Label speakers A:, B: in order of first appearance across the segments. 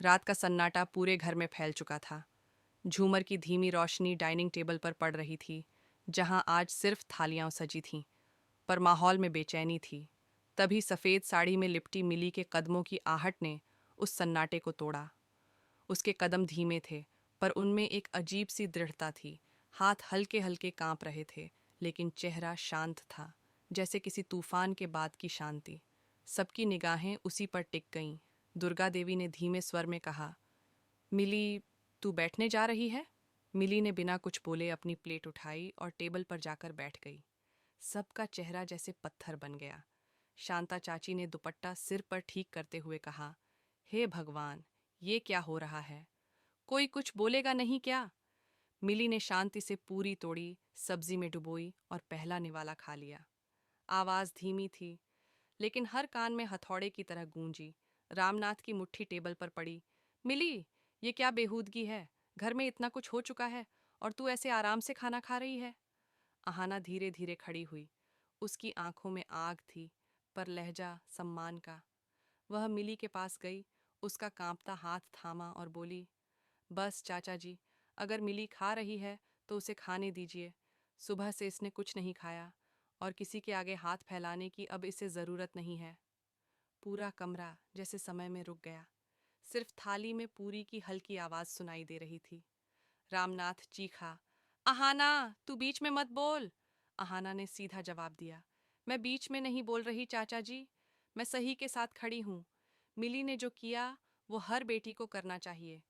A: रात का सन्नाटा पूरे घर में फैल चुका था। झूमर की धीमी रोशनी डाइनिंग टेबल पर पड़ रही थी, जहां आज सिर्फ थालियां सजी थीं, पर माहौल में बेचैनी थी। तभी सफ़ेद साड़ी में लिपटी मिली के कदमों की आहट ने उस सन्नाटे को तोड़ा। उसके कदम धीमे थे, पर उनमें एक अजीब सी दृढ़ता थी। हाथ हल्के हल्के कांप रहे थे, लेकिन चेहरा शांत था, जैसे किसी तूफान के बाद की शांति। सबकी निगाहें उसी पर टिक गईं। दुर्गा देवी ने धीमे स्वर में कहा, मिली, तू बैठने जा रही है? मिली ने बिना कुछ बोले अपनी प्लेट उठाई और टेबल पर जाकर बैठ गई। सबका चेहरा जैसे पत्थर बन गया। शांता चाची ने दुपट्टा सिर पर ठीक करते हुए कहा, हे भगवान, ये क्या हो रहा है? कोई कुछ बोलेगा नहीं क्या? मिली ने शांति से पूरी तोड़ी, सब्जी में डुबोई और पहला निवाला खा लिया। आवाज धीमी थी, लेकिन हर कान में हथौड़े की तरह गूंजी। रामनाथ की मुट्ठी टेबल पर पड़ी। मिली, ये क्या बेहूदगी है? घर में इतना कुछ हो चुका है और तू ऐसे आराम से खाना खा रही है? अहाना धीरे धीरे खड़ी हुई। उसकी आंखों में आग थी, पर लहजा सम्मान का। वह मिली के पास गई, उसका कांपता हाथ थामा और बोली, बस चाचा जी, अगर मिली खा रही है तो उसे खाने दीजिए। सुबह से इसने कुछ नहीं खाया और किसी के आगे हाथ फैलाने की अब इसे ज़रूरत नहीं है। पूरा कमरा जैसे समय में रुक गया। सिर्फ थाली में पूरी की हल्की आवाज़ सुनाई दे रही थी। रामनाथ चीखा, अहाना, तू बीच में मत बोल। अहाना ने सीधा जवाब दिया, मैं बीच में नहीं बोल रही चाचा जी, मैं सही के साथ खड़ी हूँ। मिली ने जो किया वो हर बेटी को करना चाहिए।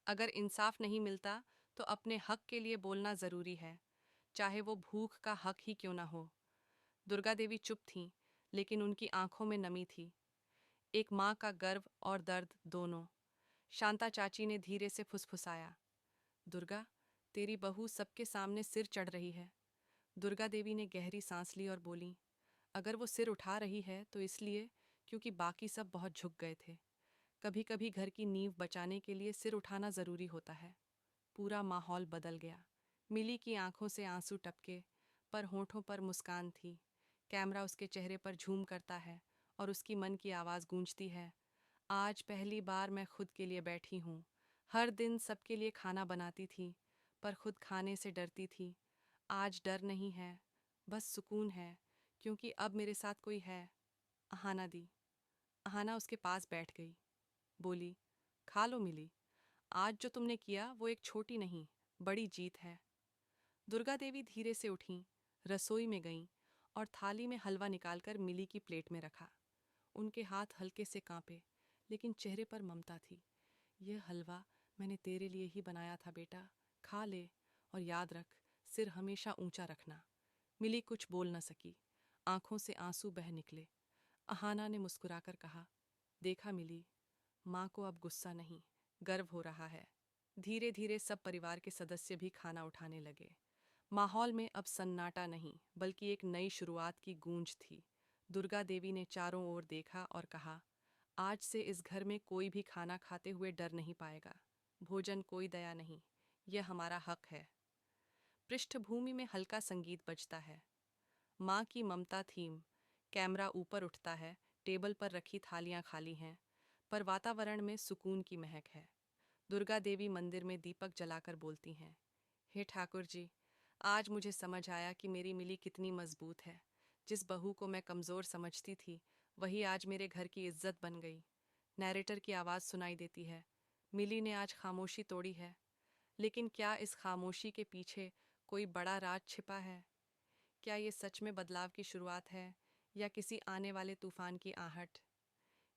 A: अगर इंसाफ नहीं मिलता तो अपने हक के लिए बोलना ज़रूरी है, चाहे वो भूख का हक ही क्यों ना हो। दुर्गा देवी चुप थीं, लेकिन उनकी आंखों में नमी थी, एक माँ का गर्व और दर्द दोनों। शांता चाची ने धीरे से फुसफुसाया, दुर्गा, तेरी बहू सबके सामने सिर चढ़ रही है। दुर्गा देवी ने गहरी सांस ली और बोली, अगर वो सिर उठा रही है तो इसलिए क्योंकि बाकी सब बहुत झुक गए थे। कभी कभी घर की नींव बचाने के लिए सिर उठाना ज़रूरी होता है। पूरा माहौल बदल गया। मिली की आंखों से आंसू टपके, पर होठों पर मुस्कान थी। कैमरा उसके चेहरे पर झूम करता है और उसकी मन की आवाज़ गूंजती है, आज पहली बार मैं खुद के लिए बैठी हूँ। हर दिन सबके लिए खाना बनाती थी, पर खुद खाने से डरती थी। आज डर नहीं है, बस सुकून है, क्योंकि अब मेरे साथ कोई है। अहाना दी। अहाना उसके पास बैठ गई, बोली, खा लो मिली, आज जो तुमने किया वो एक छोटी नहीं, बड़ी जीत है। दुर्गा देवी धीरे से उठीं, रसोई में गईं और थाली में हलवा निकालकर मिली की प्लेट में रखा। उनके हाथ हल्के से कांपे, लेकिन चेहरे पर ममता थी। यह हलवा मैंने तेरे लिए ही बनाया था बेटा, खा ले और याद रख, सिर हमेशा ऊंचा रखना। मिली कुछ बोल न सकी, आंखों से आंसू बह निकले। अहाना ने मुस्कुराकर कहा, देखा मिली, माँ को अब गुस्सा नहीं, गर्व हो रहा है। धीरे धीरे सब परिवार के सदस्य भी खाना उठाने लगे। माहौल में अब सन्नाटा नहीं, बल्कि एक नई शुरुआत की गूंज थी। दुर्गा देवी ने चारों ओर देखा और कहा, आज से इस घर में कोई भी खाना खाते हुए डर नहीं पाएगा। भोजन कोई दया नहीं, यह हमारा हक है। पृष्ठभूमि में हल्का संगीत बजता है। माँ की ममता थीम। कैमरा ऊपर उठता है, टेबल पर रखी थालियां खाली हैं, पर वातावरण में सुकून की महक है। दुर्गा देवी मंदिर में दीपक जलाकर बोलती हैं, हे ठाकुर जी, आज मुझे समझ आया कि मेरी मिली कितनी मजबूत है। जिस बहू को मैं कमज़ोर समझती थी, वही आज मेरे घर की इज्जत बन गई। नैरेटर की आवाज़ सुनाई देती है, मिली ने आज खामोशी तोड़ी है। लेकिन क्या इस खामोशी के पीछे कोई बड़ा राज छिपा है? क्या ये सच में बदलाव की शुरुआत है, या किसी आने वाले तूफान की आहट?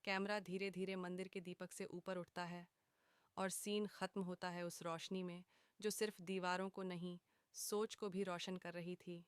A: कैमरा धीरे धीरे मंदिर के दीपक से ऊपर उठता है और सीन खत्म होता है उस रोशनी में जो सिर्फ दीवारों को नहीं, सोच को भी रोशन कर रही थी।